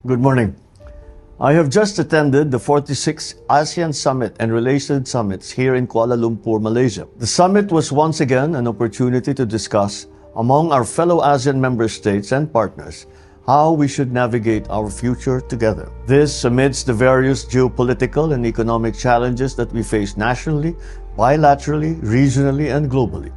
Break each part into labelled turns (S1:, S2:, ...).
S1: Good morning. I have just attended the 46th ASEAN Summit and related summits here in Kuala Lumpur, Malaysia. The summit was once again an opportunity to discuss among our fellow ASEAN member states and partners how we should navigate our future together. This amidst the various geopolitical and economic challenges that we face nationally, bilaterally, regionally, and globally.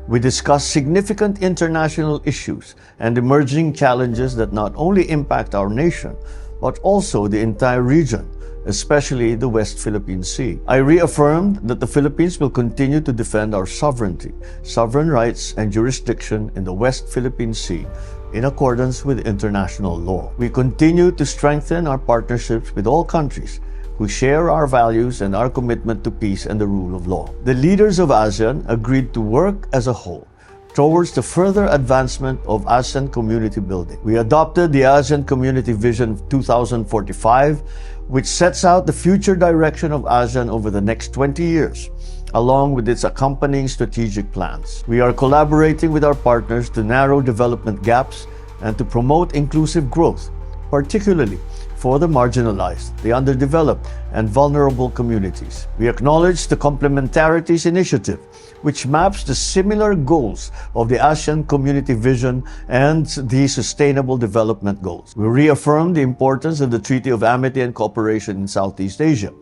S1: We discussed significant international issues and emerging challenges that not only impact our nation, but also the entire region, especially the West Philippine Sea. I reaffirmed that the Philippines will continue to defend our sovereignty, sovereign rights, and jurisdiction in the West Philippine Sea in accordance with international law. We continue to strengthen our partnerships with all countries who share our values and our commitment to peace and the rule of law. The leaders of ASEAN agreed to work as a whole towards the further advancement of ASEAN community building. We adopted the ASEAN Community Vision 2045, which sets out the future direction of ASEAN over the next 20 years, along with its accompanying strategic plans. We are collaborating with our partners to narrow development gaps and to promote inclusive growth, particularly for the marginalized, the underdeveloped, and vulnerable communities. We acknowledge the Complementarities Initiative, which maps the similar goals of the ASEAN Community Vision and the Sustainable Development Goals. We reaffirm the importance of the Treaty of Amity and Cooperation in Southeast Asia.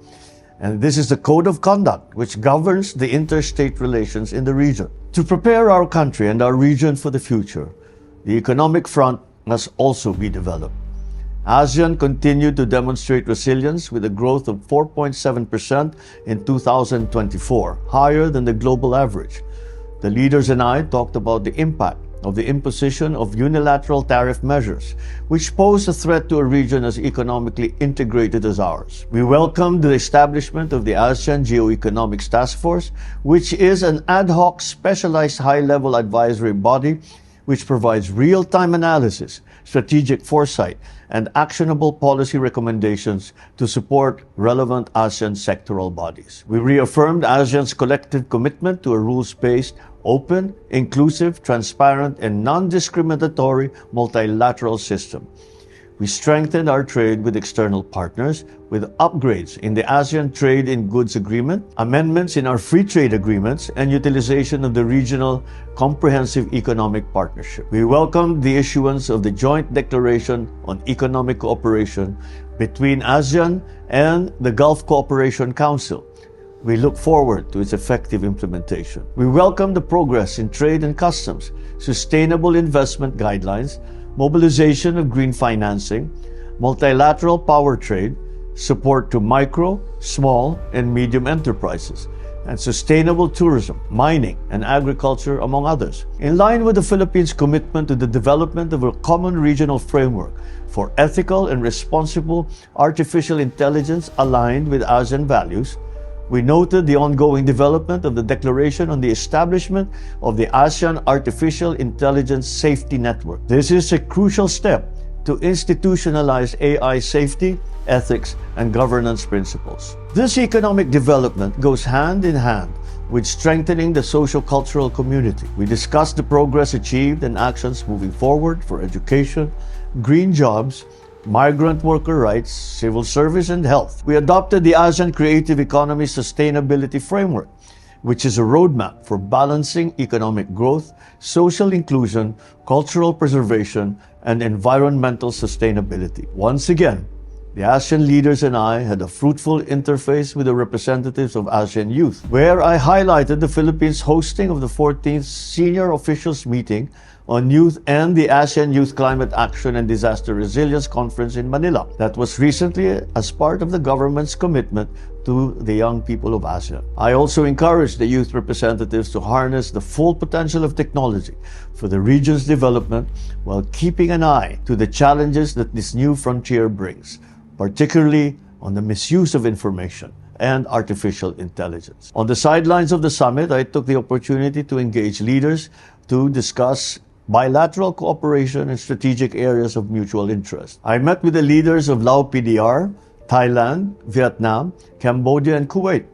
S1: And this is the code of conduct which governs the interstate relations in the region. To prepare our country and our region for the future, the economic front must also be developed. ASEAN continued to demonstrate resilience with a growth of 4.7% in 2024, higher than the global average. The leaders and I talked about the impact of the imposition of unilateral tariff measures, which pose a threat to a region as economically integrated as ours. We welcomed the establishment of the ASEAN Geoeconomics Task Force, which is an ad hoc specialized high-level advisory body which provides real-time analysis, strategic foresight, and actionable policy recommendations to support relevant ASEAN sectoral bodies. We reaffirmed ASEAN's collective commitment to a rules-based, open, inclusive, transparent, and non-discriminatory multilateral system. We strengthened our trade with external partners with upgrades in the ASEAN Trade in Goods Agreement, amendments in our free trade agreements, and utilization of the Regional Comprehensive Economic Partnership. We welcomed the issuance of the Joint Declaration on Economic Cooperation between ASEAN and the Gulf Cooperation Council. We look forward to its effective implementation. We welcome the progress in trade and customs, sustainable investment guidelines, mobilization of green financing, multilateral power trade, support to micro, small, and medium enterprises, and sustainable tourism, mining, and agriculture, among others. In line with the Philippines' commitment to the development of a common regional framework for ethical and responsible artificial intelligence aligned with ASEAN values, we noted the ongoing development of the Declaration on the establishment of the ASEAN Artificial Intelligence Safety Network. This is a crucial step to institutionalize AI safety, ethics, and governance principles. This economic development goes hand in hand with strengthening the socio-cultural community. We discussed the progress achieved and actions moving forward for education, green jobs, migrant worker rights, civil service, and health. We adopted the ASEAN Creative Economy Sustainability Framework, which is a roadmap for balancing economic growth, social inclusion, cultural preservation, and environmental sustainability. Once again, the ASEAN leaders and I had a fruitful interface with the representatives of ASEAN Youth, where I highlighted the Philippines' hosting of the 14th Senior Officials Meeting on Youth and the ASEAN Youth Climate Action and Disaster Resilience Conference in Manila. That was recently as part of the government's commitment to the young people of ASEAN. I also encouraged the youth representatives to harness the full potential of technology for the region's development while keeping an eye to the challenges that this new frontier brings, particularly on the misuse of information and artificial intelligence. On the sidelines of the summit, I took the opportunity to engage leaders to discuss bilateral cooperation in strategic areas of mutual interest. I met with the leaders of Lao PDR, Thailand, Vietnam, Cambodia, and Kuwait.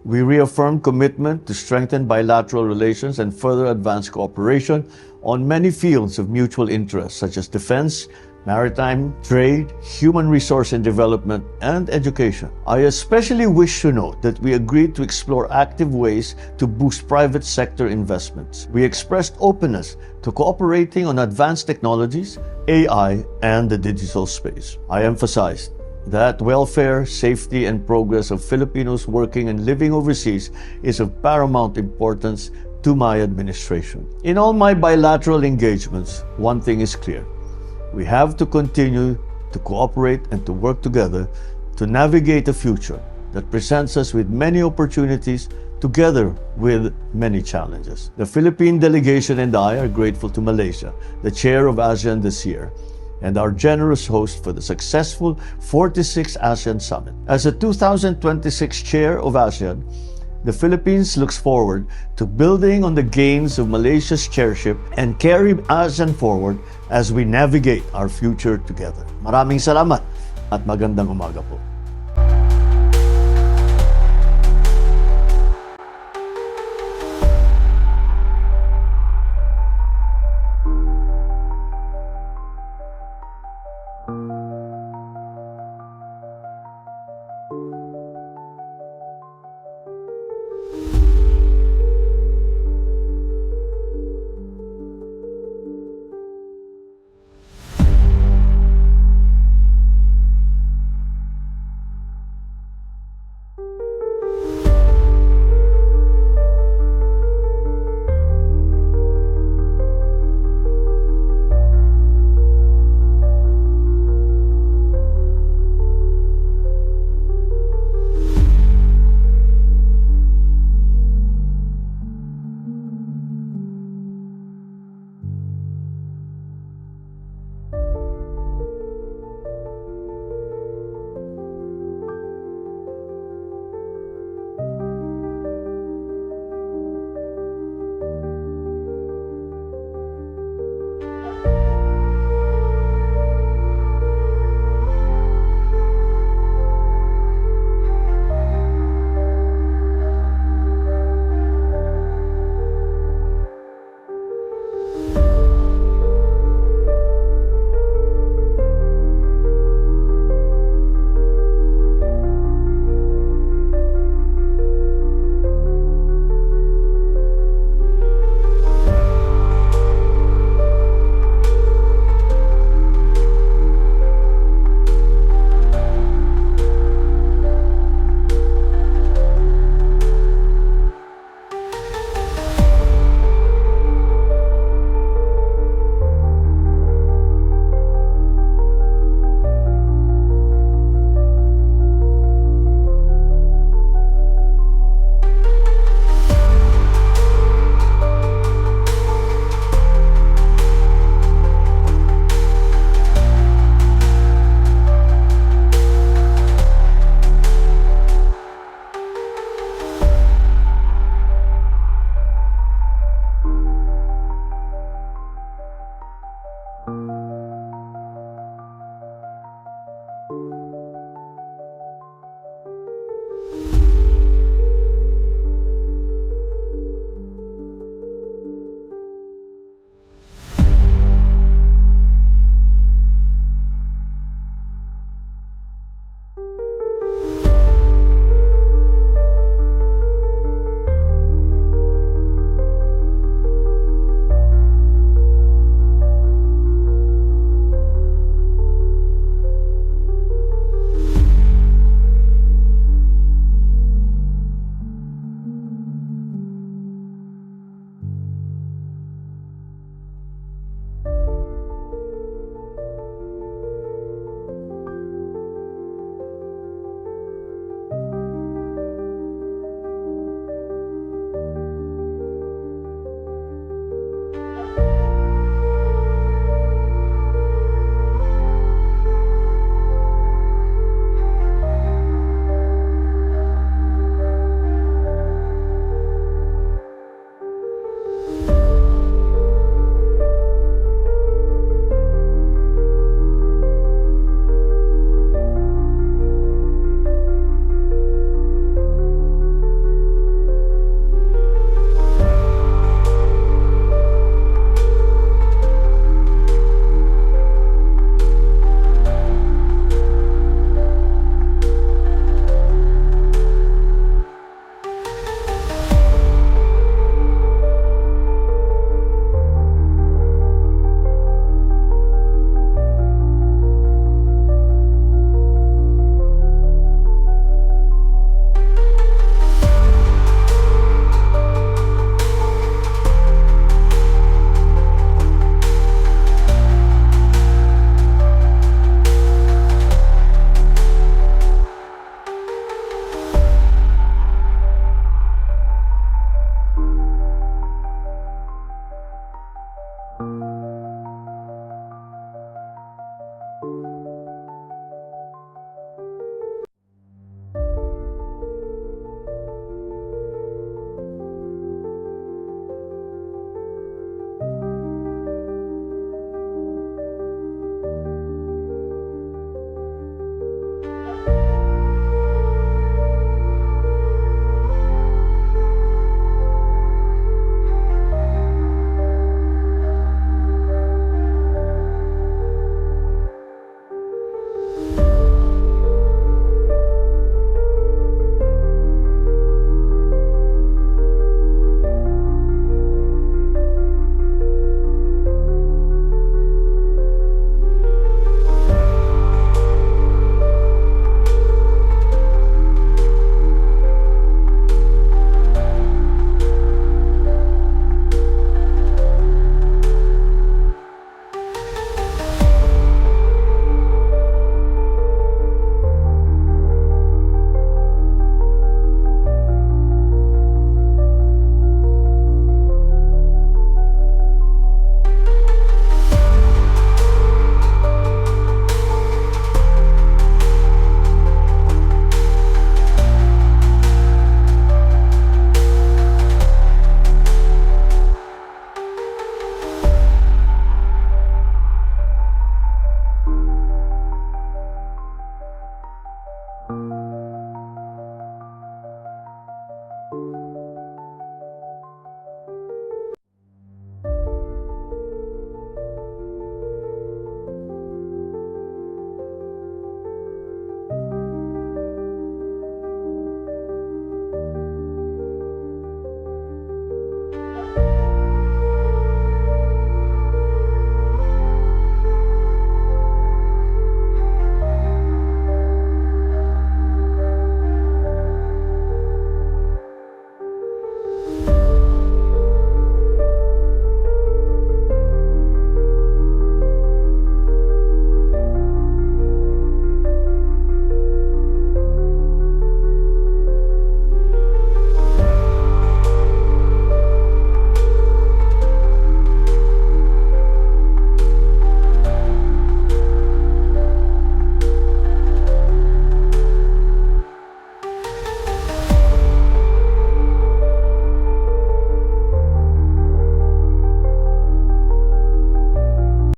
S1: We reaffirmed commitment to strengthen bilateral relations and further advance cooperation on many fields of mutual interest, such as defense, maritime, trade, human resource and development, and education. I especially wish to note that we agreed to explore active ways to boost private sector investments. We expressed openness to cooperating on advanced technologies, AI, and the digital space. I emphasized that welfare, safety, and progress of Filipinos working and living overseas is of paramount importance to my administration. In all my bilateral engagements, one thing is clear. We have to continue to cooperate and to work together to navigate a future that presents us with many opportunities together with many challenges. The Philippine delegation and I are grateful to Malaysia, the chair of ASEAN this year, and our generous host for the successful 46th Asean Summit. As the 2026 chair of ASEAN, the Philippines looks forward to building on the gains of Malaysia's chairship and carry ASEAN forward as we navigate our future together. Maraming salamat at magandang umaga po.